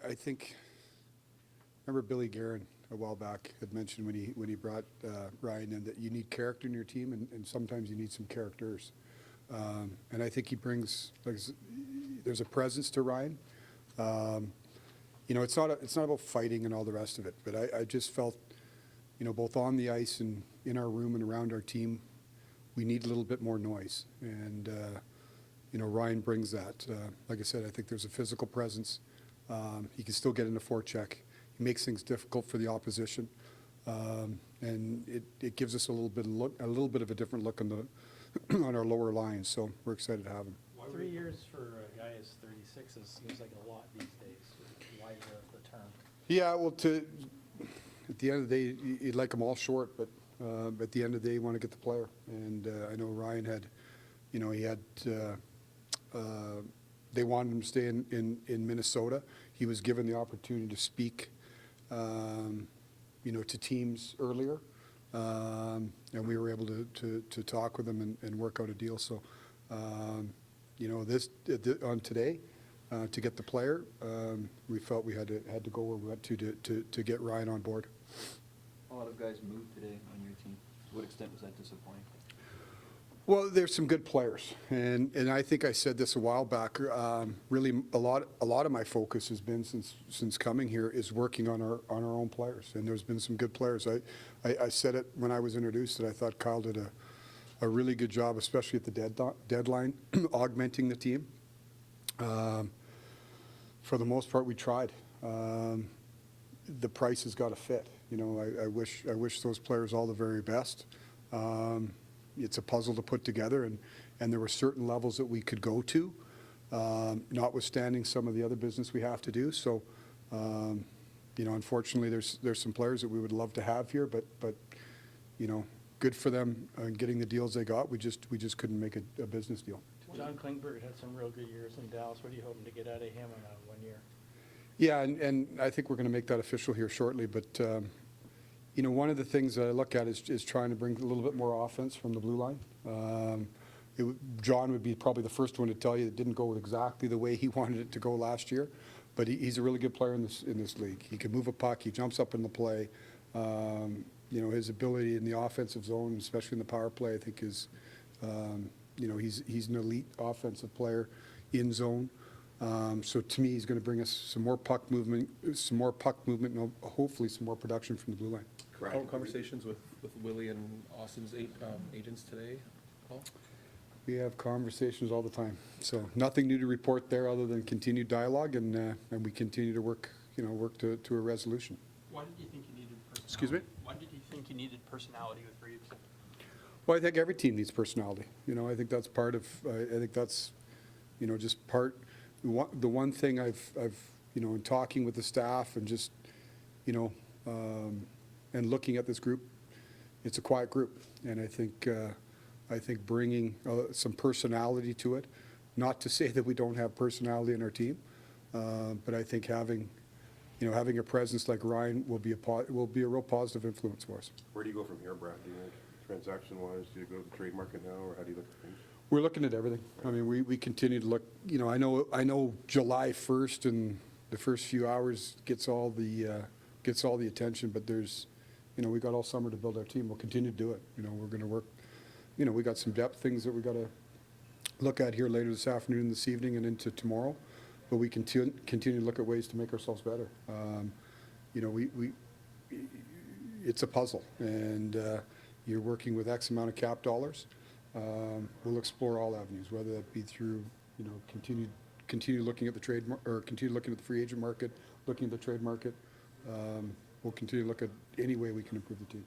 I think, remember Billy Guerin a while back had mentioned when he brought Ryan in that you need character in your team, and sometimes you need some characters. And I think he brings, like, there's a presence to Ryan. It's not about fighting and all the rest of it, but I just felt, both on the ice and in our room and around our team, we need a little bit more noise. And, Ryan brings that. Like I said, I think there's a physical presence. He can still get in the forecheck. He makes things difficult for the opposition. And it gives us a little bit of a different look on on our lower line. So we're excited to have him. 3 years for a guy who's 36 seems like a lot these days. Why the term? Yeah, well, at the end of the day, you'd like them all short, but at the end of the day, you want to get the player. And I know Ryan had, they wanted him to stay in Minnesota. He was given the opportunity to speak, to teams earlier, and we were able to talk with him and work out a deal. So, on today, to get the player, we felt we had to go where we went to get Ryan on board. A lot of guys moved today on your team. To what extent was that disappointing? Well, there's some good players, and I think I said this a while back. Really, a lot of my focus has been since coming here is working on our own players, and there's been some good players. I said it when I was introduced that I thought Kyle did a really good job, especially at the deadline, augmenting the team. For the most part, we tried. The price has got to fit. I wish those players all the very best. It's a puzzle to put together, and there were certain levels that we could go to, notwithstanding some of the other business we have to do. So, unfortunately, there's some players that we would love to have here, but good for them getting the deals they got. We just couldn't make a business deal. John Klingberg had some real good years in Dallas. What are you hoping to get out of him in 1 year? Yeah, and I think we're going to make that official here shortly. But, one of the things that I look at is trying to bring a little bit more offense from the blue line. John would be probably the first one to tell you it didn't go exactly the way he wanted it to go last year. But he's a really good player in this league. He can move a puck. He jumps up in the play. His ability in the offensive zone, especially in the power play, I think is, he's an elite offensive player in zone. So to me, he's going to bring us some more puck movement, and hopefully some more production from the blue line. Correct. Conversations with Willie and Austin's agents today, Paul? We have conversations all the time. So nothing new to report there other than continued dialogue, and we continue to work to a resolution. Why did you think you needed personality? Excuse me? Why did you think you needed personality with Reaves? Well, I think every team needs personality. I think that's part of. I think that's, just part. The one thing I've in talking with the staff and just, and looking at this group, it's a quiet group, and I think bringing some personality to it. Not to say that we don't have personality in our team, but I think having a presence like Ryan will be a real positive influence for us. Where do you go from here, Brad? Do you think, transaction-wise, do you go to the trade market now, or how do you look at things? We're looking at everything. I mean, we continue to look. I know July 1st and the first few hours gets all the attention, but there's, we got all summer to build our team. We'll continue to do it. We're going to work. We got some depth things that we got to look at here later this afternoon, this evening, and into tomorrow. But we continue to look at ways to make ourselves better. It's a puzzle, and you're working with X amount of cap dollars. We'll explore all avenues, whether that be through, continue looking at the trade or continue looking at the free agent market, looking at the trade market. We'll continue to look at any way we can improve the team.